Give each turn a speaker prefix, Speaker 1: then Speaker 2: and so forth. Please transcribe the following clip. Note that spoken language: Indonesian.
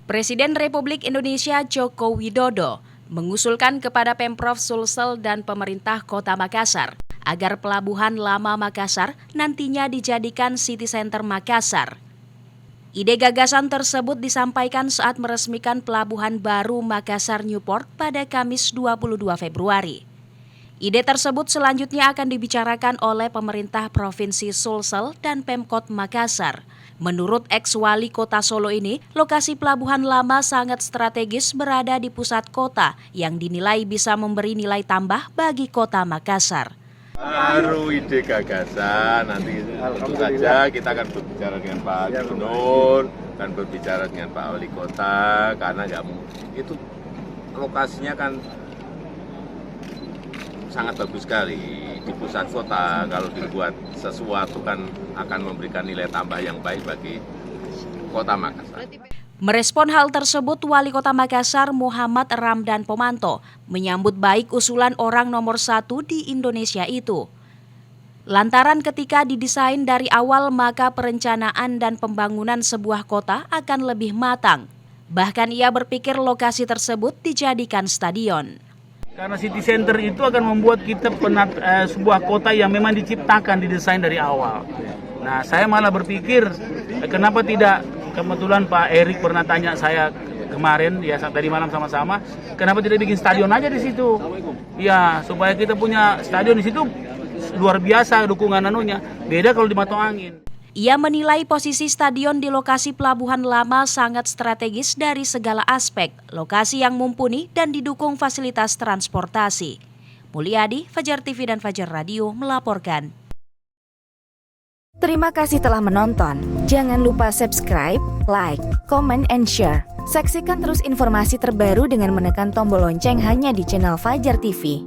Speaker 1: Presiden Republik Indonesia Joko Widodo mengusulkan kepada Pemprov Sulsel dan pemerintah Kota Makassar agar Pelabuhan Lama Makassar nantinya dijadikan City Center Makassar. Ide gagasan tersebut disampaikan saat meresmikan Pelabuhan Baru Makassar Newport pada Kamis 22 Februari. Ide tersebut selanjutnya akan dibicarakan oleh pemerintah Provinsi Sulsel dan Pemkot Makassar. Menurut ex-wali kota Solo ini, lokasi pelabuhan lama sangat strategis berada di pusat kota yang dinilai bisa memberi nilai tambah bagi kota Makassar.
Speaker 2: Baru ide gagasan, nanti tentu saja kita akan berbicara dengan Pak Gubernur, akan berbicara dengan Pak Wali Kota, karena itu lokasinya kan sangat bagus sekali di pusat kota. Kalau dibuat sesuatu kan akan memberikan nilai tambah yang baik bagi Kota Makassar.
Speaker 1: Merespon hal tersebut, Wali Kota Makassar Muhammad Ramdan Pomanto menyambut baik usulan orang nomor 1 di Indonesia itu. Lantaran ketika didesain dari awal maka perencanaan dan pembangunan sebuah kota akan lebih matang. Bahkan ia berpikir lokasi tersebut dijadikan stadion.
Speaker 3: Karena city center itu akan membuat kita sebuah kota yang memang diciptakan, didesain dari awal. Nah, saya malah berpikir, kenapa tidak, kebetulan Pak Erik pernah tanya saya kemarin, ya tadi malam sama-sama, kenapa tidak bikin stadion aja di situ? Ya, supaya kita punya stadion di situ luar biasa dukungan anunya. Beda kalau di Mato Angin.
Speaker 1: Ia menilai posisi stadion di lokasi Pelabuhan Lama sangat strategis dari segala aspek, lokasi yang mumpuni dan didukung fasilitas transportasi. Mulyadi, Fajar TV dan Fajar Radio melaporkan.
Speaker 4: Terima kasih telah menonton. Jangan lupa subscribe, like, comment, and share. Saksikan terus informasi terbaru dengan menekan tombol lonceng hanya di channel Fajar TV.